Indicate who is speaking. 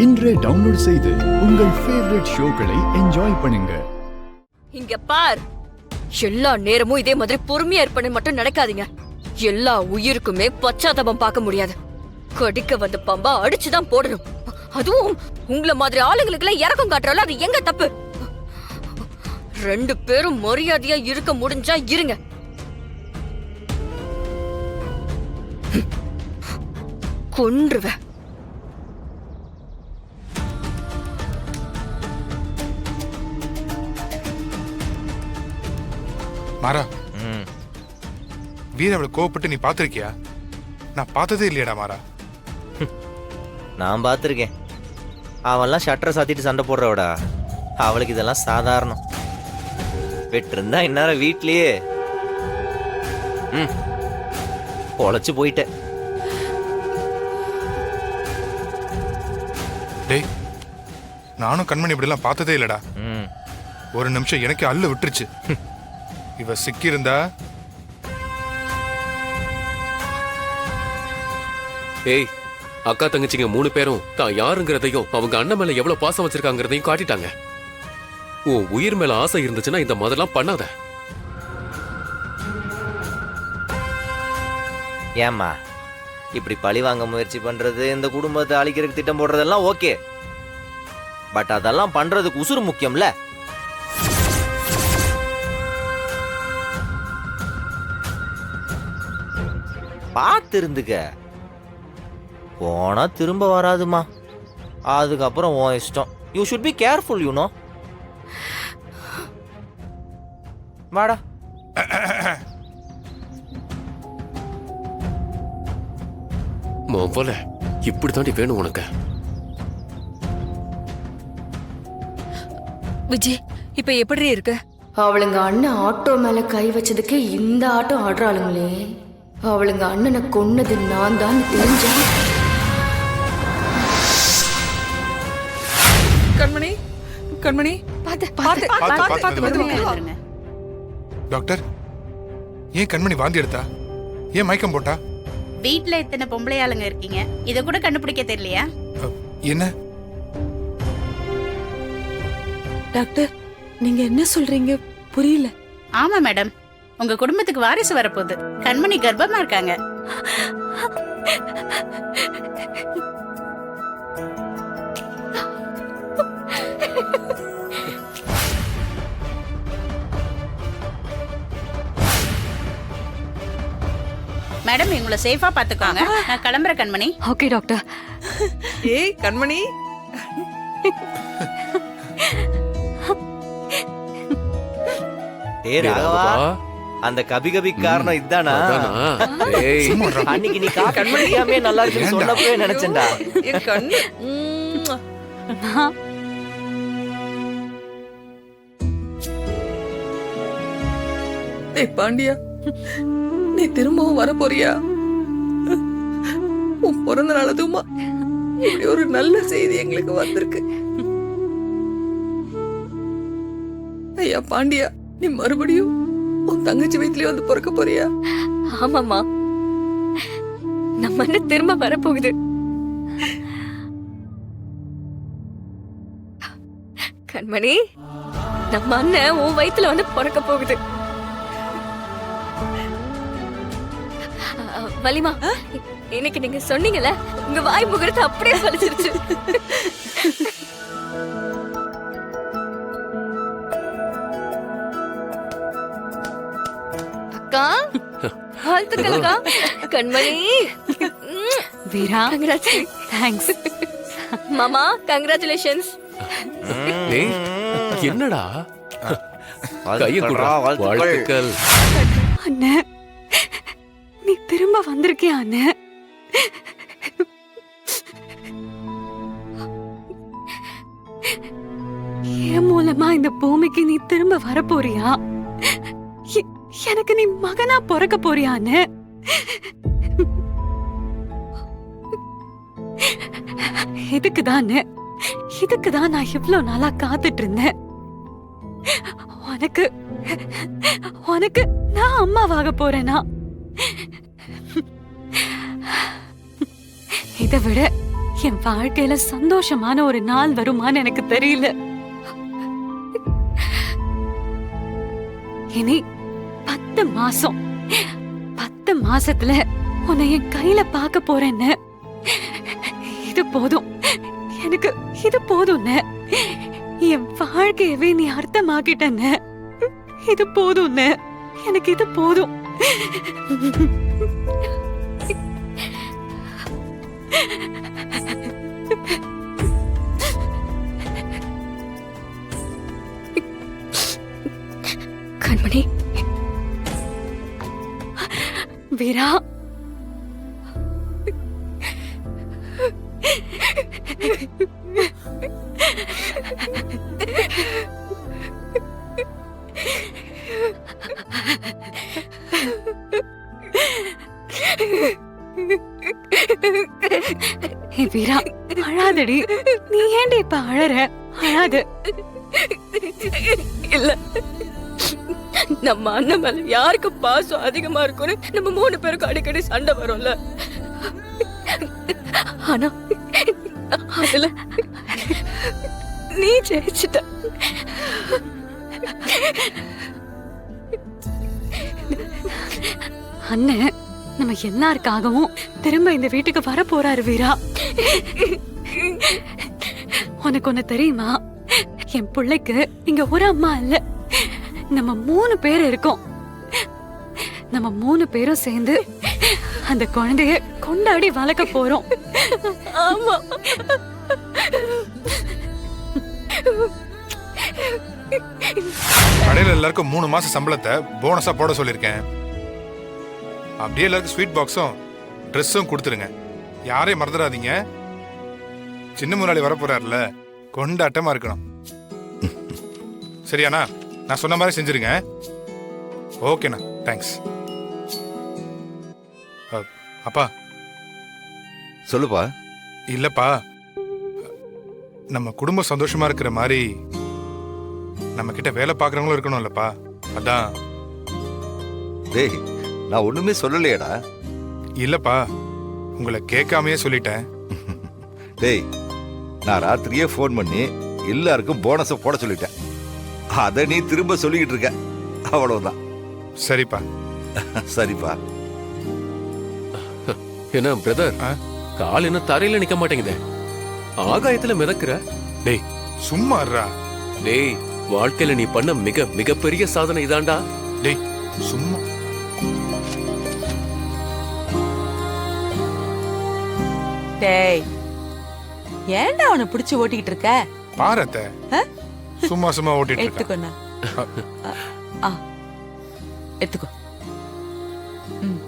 Speaker 1: இன்றே டவுன்லோட் செய்து உங்கள் ஃபேவரட் ஷோக்களை என்ஜாய் பண்ணுங்க.
Speaker 2: இங்க பார், எல்லா நேரமும் இதே மாதிரி பொறுமையா இருப்பேன்னு மட்டும் நினைக்காதீங்க. எல்லா உயிருக்குமே பச்சாதாபம் பார்க்க முடியாது. கடிக்க வந்த பம்பா அடிச்சுதான் போடணும். அதுவும் உங்கள மாதிரி ஆளுங்களுக்கு இறக்கம் காட்டுறல, அது எங்க தப்பு? 2 பேரும் மரியாதையா இருக்க முடிஞ்சா இருங்க. கொன்றுவேன்.
Speaker 3: மாறா, வீர அவளை கோவப்பட்டு நீ பாத்திருக்கியா? நான் பார்த்ததே இல்லையடா மாறா.
Speaker 4: நான் பார்த்துருக்கேன். அவெல்லாம் ஷட்டரை சாத்திட்டு சண்டை போடுறவடா. அவளுக்கு இதெல்லாம் சாதாரணம். வெட்டிருந்தா இந்நேரம் வீட்லயே பொழைச்சு போயிட்டேன்.
Speaker 3: டேய், நானும் கண்மணி இப்படிலாம் பார்த்ததே இல்லடா. ஒரு நிமிஷம் எனக்கு அள்ளு விட்டுருச்சு. இவ சிக்கியிருந்தா
Speaker 5: ஏய், அக்கா தங்கச்சிங்க 3 பேரும் தான் யாருங்கிறதையும் அவங்க அண்ணன் மேல எவ்வளவு பாசம் வச்சிருக்காங்கிறதையும் காட்டிட்டாங்க. உன் உயிர் மேல ஆசை இருந்துச்சுன்னா இந்த மாதிரிலாம் பண்ணாத.
Speaker 4: ஏம்மா இப்படி பழி வாங்க முயற்சி பண்றது, இந்த குடும்பத்தை அழிக்கிறதுக்கு திட்டம் போடுறதெல்லாம் ஓகே. பட் அதெல்லாம் பண்றதுக்கு உசுறு முக்கியம்ல. பார்த்து இருந்துக்க. போனா திரும்ப வராதுமா. அதுக்கப்புறம் உன் இஷ்டம். You should be careful, you know. வாடா.
Speaker 5: போல இப்படி தாண்டி வேணும் உனக்கு.
Speaker 2: விஜய், இப்ப எப்படி இருக்கு?
Speaker 6: அவளுங்க அண்ணன் ஆட்டோ மேல கை வச்சதுக்கு இந்த ஆட்டம் ஆடுறாளுங்களே. அவளுங்க அண்ணனை கொன்னது நான் தான் தெரிஞ்சா.
Speaker 7: கண்மணி, கண்மணி,
Speaker 3: டாக்டர், ஏன் கண்மணி வாந்தி எடுத்தா? ஏன் மயக்கம் போட்டா?
Speaker 8: வீட்ல எத்தனை பொம்பளை ஆளுங்க இருக்கீங்க, இத கூட கண்டுபிடிக்க தெரியலையா?
Speaker 3: என்ன
Speaker 7: டாக்டர், நீங்க என்ன சொல்றீங்க? புரியல.
Speaker 8: ஆமா மேடம், உங்க குடும்பத்துக்கு வாரிசு வரப்போகுது. கண்மணி கர்ப்பமா இருக்காங்க. மேடம், இவங்களை சேஃபா பாத்துக்கோங்க. நான் கிளம்புறேன் கண்மணி.
Speaker 2: Okay doctor.
Speaker 7: ஏய் கண்மணி,
Speaker 4: அந்த கபி கபி காரணம் இதானா? அன்னைக்கு நீ கண்மணியாமே நல்லா இருக்குன்னு சொன்னப்பவே நினைச்சேன்டா.
Speaker 7: என் கண்ணு. ஏய் பாண்டியா, நீ திரும்பவும் வர போறியா? உன் பிறந்த நாள் அதுமா இப்படி ஒரு நல்ல செய்தி எங்களுக்கு வந்திருக்கு. ஐயா பாண்டியா, நீ மறுபடியும் உன் தங்கச்சி வீட்லயே வந்து பிறக்க போறியா?
Speaker 2: ஆமாமா, நம்ம அண்ணன் திரும்ப வரப்போகுது. கண்மணி, நம்ம அண்ணன் உன் வயித்துல வந்து பிறக்க போகுது. வலிமா, இன்னைக்கு நீங்க சொன்னீங்கல்ல, உங்க வாய் முகரத்தை அப்படியே பழிச்சிருச்சு. அக்கா, வாழ்த்துக்கள் அக்கா. கண்மணி,
Speaker 9: வீரா,
Speaker 2: தேங்க்ஸ். மாமா, கங்க்ராச்சுலேஷன்ஸ்.
Speaker 5: என்னடா கையை குடுறா. வாழ்த்துக்கள்.
Speaker 9: அண்ணே, நீ திரும்ப வந்திருக்கியா அண்ணே? என் மூலமா இந்த பூமிக்கு நீ திரும்ப வர போறியா? எனக்கு நீ மகனா பிறக்க போறியான்னு? இதுக்குதான் நான் இவ்வளவு நாளா காத்துட்டு இருந்தேன். உனக்கு நான் அம்மாவாக போறேனா? இதை விட என் வாழ்க்கையில சந்தோஷமான ஒரு நாள் வருமான்னு எனக்கு தெரியல. இனி 10 மாசம் 10 மாசத்துல உன்னை என் கையில பார்க்க போறேன்னு. இது போதும், எனக்கு இது போதும்னு. என் வாழ்க்கையவே நீ அர்த்தமாக்கிட்டன்னு. இது போதும்னு, எனக்கு இது போதும்.
Speaker 2: கண்மணி,
Speaker 9: வீரா, வீரா, அழாதடி. நீ ஏன்டி இப்ப அழற? அழாத.
Speaker 2: இல்ல, நம்ம அண்ணன் மேல யாருக்கு பாசம் அதிகமா இருக்கும்னு நம்ம 3 பேருக்கும் அடிக்கடி சண்டை வரும்ல. ஆனா அதுல நீ ஜெயிச்சிட்ட.
Speaker 9: அண்ணன் நம்ம எல்லாருக்காகவும் திரும்ப இந்த வீட்டுக்கு வர போறாரு வீரா. உனக்கு ஒண்ணு தெரியுமா? என் பிள்ளைக்கு இங்க ஒரு அம்மா இல்ல, நம்ம 3 பேர் இருக்கோம். நம்ம 3 பேரும் சேர்ந்து அந்த குழந்தைய கொண்டாடி வளர்க்க போறோம்.
Speaker 2: ஆமா,
Speaker 3: கடையில எல்லாருக்கும் 3 மாசம் சம்பளத்தை போனஸா போட சொல்லியிருக்கேன். அப்படியே எல்லாருக்கும் ஸ்வீட் பாக்ஸும் ட்ரெஸ்ஸும் கொடுத்துருங்க. யாரையும் மறந்துடாதீங்க. சின்ன முன்னாடி வரப்போறாருல, கொண்டாட்டமா இருக்கணும். சரியாண்ணா? நான் சொன்ன மாதிரி செஞ்சிருங்க. ஓகேண்ணா, தேங்க்ஸ். அப்பா.
Speaker 10: சொல்லுப்பா.
Speaker 3: இல்லப்பா, நம்ம குடும்பம் சந்தோஷமா இருக்கிற மாதிரி நம்ம கிட்ட வேலை பார்க்கறவங்களும் இருக்கணும் இல்லப்பா, அதான்.
Speaker 10: டேய், நான் ஒண்ணுமே சொல்லலையேடா.
Speaker 3: இல்லப்பா, உங்களை கேட்காமையே சொல்லிட்டேன்.
Speaker 10: டேய், நான் ராத்திரியே ஃபோன் பண்ணி எல்லாருக்கும் போனஸை போட சொல்லிட்டேன். அதை நீ திரும்ப சொல்லிக்கிட்டு இருக்க, அவ்வளவுதான்.
Speaker 3: சரிப்பா.
Speaker 10: சரிப்பா.
Speaker 5: என்ன பிரதர், கால் என்ன தரையில நிக்க மாட்டேங்குதே, ஆகாயத்துல மிதக்குற?
Speaker 3: டேய் சும்மா இருடா.
Speaker 5: டேய், வாழ்க்கையில நீ பண்ண மிகப்பெரிய சாதனை இதாண்டா.
Speaker 3: டேய் சும்மா.
Speaker 11: டேய், ஏன்டா அவனை பிடிச்சு ஓட்டிக்கிட்டு இருக்க?
Speaker 3: பாரத்த சும்மா சும்மா ஓட்டிட்டு இருக்க.
Speaker 11: எடுத்துக்கோண்ணா. எடுத்துக்கோ. ம்.